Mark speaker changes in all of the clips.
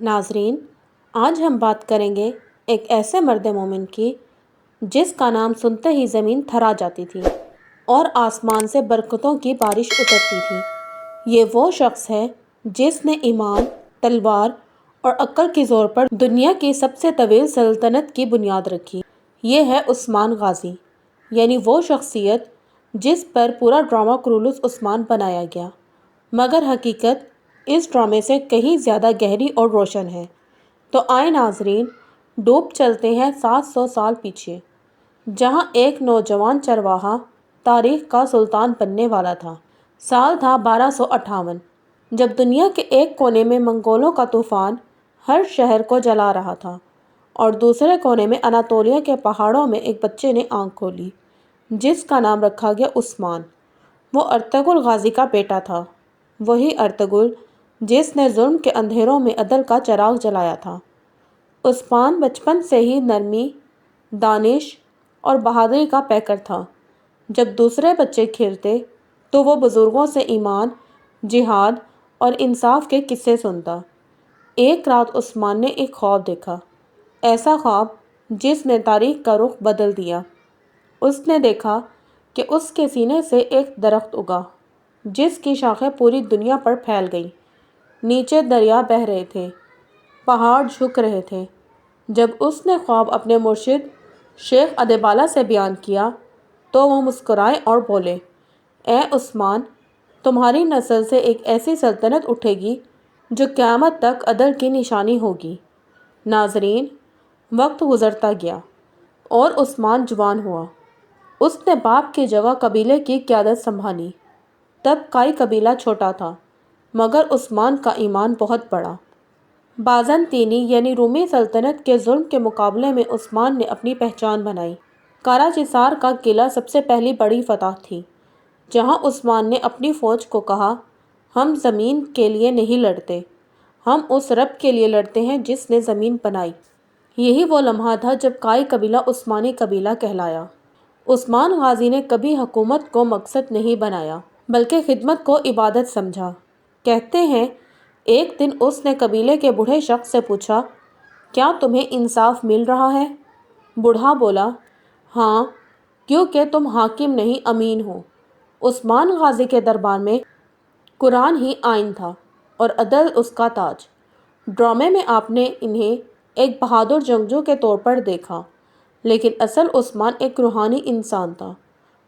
Speaker 1: ناظرین، آج ہم بات کریں گے ایک ایسے مرد مومن کی جس کا نام سنتے ہی زمین تھرا جاتی تھی اور آسمان سے برکتوں کی بارش اترتی تھی۔ یہ وہ شخص ہے جس نے ایمان، تلوار اور عقل کے زور پر دنیا کی سب سے طویل سلطنت کی بنیاد رکھی۔ یہ ہے عثمان غازی، یعنی وہ شخصیت جس پر پورا ڈرامہ کرولوس عثمان بنایا گیا، مگر حقیقت اس ڈرامے سے کہیں زیادہ گہری اور روشن ہے۔ تو آئے ناظرین، ڈوب چلتے ہیں 700 سال پیچھے، جہاں ایک نوجوان چرواہا تاریخ کا سلطان بننے والا تھا۔ سال تھا 1258، جب دنیا کے ایک کونے میں منگولوں کا طوفان ہر شہر کو جلا رہا تھا اور دوسرے کونے میں اناطولیہ کے پہاڑوں میں ایک بچے نے آنکھ کھولی جس کا نام رکھا گیا عثمان۔ وہ ارطغرل غازی کا بیٹا تھا، وہی ارطغرل جس نے ظلم کے اندھیروں میں عدل کا چراغ جلایا تھا۔ عثمان بچپن سے ہی نرمی، دانش اور بہادری کا پیکر تھا۔ جب دوسرے بچے کھیلتے تو وہ بزرگوں سے ایمان، جہاد اور انصاف کے قصے سنتا۔ ایک رات عثمان نے ایک خواب دیکھا، ایسا خواب جس نے تاریخ کا رخ بدل دیا۔ اس نے دیکھا کہ اس کے سینے سے ایک درخت اگا جس کی شاخیں پوری دنیا پر پھیل گئیں۔ نیچے دریا بہہ رہے تھے، پہاڑ جھک رہے تھے۔ جب اس نے خواب اپنے مرشد شیخ ادیبالہ سے بیان کیا تو وہ مسکرائے اور بولے، اے عثمان، تمہاری نسل سے ایک ایسی سلطنت اٹھے گی جو قیامت تک عدل کی نشانی ہوگی۔ ناظرین، وقت گزرتا گیا اور عثمان جوان ہوا۔ اس نے باپ کی جگہ قبیلے کی قیادت سنبھالی۔ تب کائی قبیلہ چھوٹا تھا، مگر عثمان کا ایمان بہت بڑا۔ بازنطینی یعنی رومی سلطنت کے ظلم کے مقابلے میں عثمان نے اپنی پہچان بنائی۔ کاراچیسار کا قلعہ سب سے پہلی بڑی فتح تھی، جہاں عثمان نے اپنی فوج کو کہا، ہم زمین کے لیے نہیں لڑتے، ہم اس رب کے لیے لڑتے ہیں جس نے زمین بنائی۔ یہی وہ لمحہ تھا جب کائی قبیلہ عثمانی قبیلہ کہلایا۔ عثمان غازی نے کبھی حکومت کو مقصد نہیں بنایا، بلکہ خدمت کو عبادت سمجھا۔ کہتے ہیں ایک دن اس نے قبیلے کے بوڑھے شخص سے پوچھا، کیا تمہیں انصاف مل رہا ہے؟ بوڑھا بولا، ہاں، کیونکہ تم حاکم نہیں امین ہو۔ عثمان غازی کے دربار میں قرآن ہی آئین تھا اور عدل اس کا تاج۔ ڈرامے میں آپ نے انہیں ایک بہادر جنگجو کے طور پر دیکھا، لیکن اصل عثمان ایک روحانی انسان تھا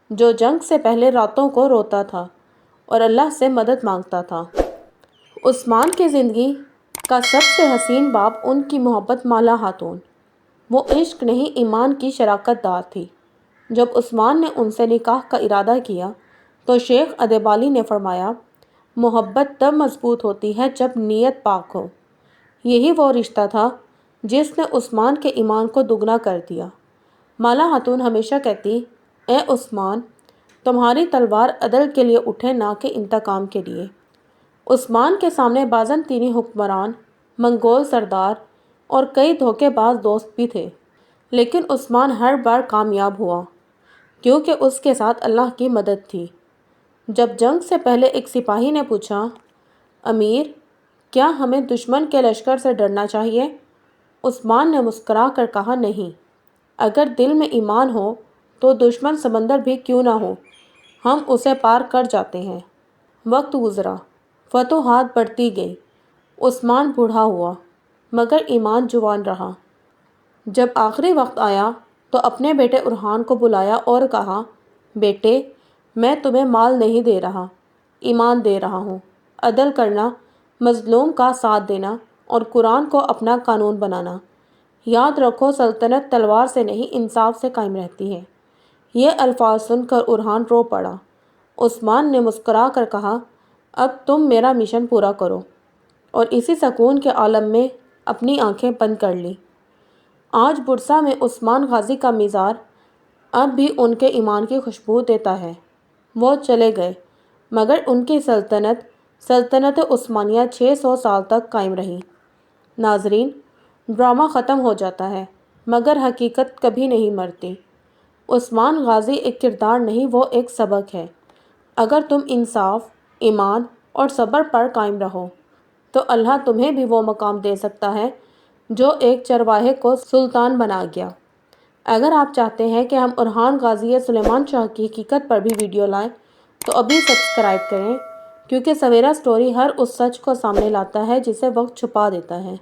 Speaker 1: جو جنگ سے پہلے راتوں کو روتا تھا اور اللہ سے مدد مانگتا تھا۔ عثمان کی زندگی کا سب سے حسین باب ان کی محبت مالا خاتون۔ وہ عشق نہیں، ایمان کی شراکت دار تھی۔ جب عثمان نے ان سے نکاح کا ارادہ کیا تو شیخ ادیبالی نے فرمایا، محبت تب مضبوط ہوتی ہے جب نیت پاک ہو۔ یہی وہ رشتہ تھا جس نے عثمان کے ایمان کو دگنا کر دیا۔ مالا خاتون ہمیشہ کہتی، اے عثمان، تمہاری تلوار عدل کے لیے اٹھے، نہ کہ انتقام کے لیے۔ عثمان کے سامنے بازنطینی حکمران، منگول سردار اور کئی دھوکے باز دوست بھی تھے، لیکن عثمان ہر بار کامیاب ہوا کیونکہ اس کے ساتھ اللہ کی مدد تھی۔ جب جنگ سے پہلے ایک سپاہی نے پوچھا، امیر، کیا ہمیں دشمن کے لشکر سے ڈرنا چاہیے؟ عثمان نے مسکرا کر کہا، نہیں، اگر دل میں ایمان ہو تو دشمن سمندر بھی کیوں نہ ہو، ہم اسے پار کر جاتے ہیں۔ وقت گزرا، فتوحات بڑھتی گئی، عثمان بوڑھا ہوا، مگر ایمان جوان رہا۔ جب آخری وقت آیا تو اپنے بیٹے اورحان کو بلایا اور کہا، بیٹے، میں تمہیں مال نہیں دے رہا، ایمان دے رہا ہوں۔ عدل کرنا، مظلوم کا ساتھ دینا اور قرآن کو اپنا قانون بنانا۔ یاد رکھو، سلطنت تلوار سے نہیں، انصاف سے قائم رہتی ہے۔ یہ الفاظ سن کر اورحان رو پڑا۔ عثمان نے مسکرا کر کہا، اب تم میرا مشن پورا کرو، اور اسی سکون کے عالم میں اپنی آنکھیں بند کر لیں۔ آج بورسا میں عثمان غازی کا مزار اب بھی ان کے ایمان کی خوشبو دیتا ہے۔ وہ چلے گئے، مگر ان کی سلطنت عثمانیہ 600 سال تک قائم رہی۔ ناظرین، ڈرامہ ختم ہو جاتا ہے، مگر حقیقت کبھی نہیں مرتی۔ عثمان غازی ایک کردار نہیں، وہ ایک سبق ہے۔ اگر تم انصاف، ایمان اور صبر پر قائم رہو تو اللہ تمہیں بھی وہ مقام دے سکتا ہے جو ایک چرواہے کو سلطان بنا گیا۔ اگر آپ چاہتے ہیں کہ ہم ارحان غازی سلیمان شاہ کی حقیقت پر بھی ویڈیو لائیں تو ابھی سبسکرائب کریں، کیونکہ سویرا سٹوری ہر اس سچ کو سامنے لاتا ہے جسے وقت چھپا دیتا ہے۔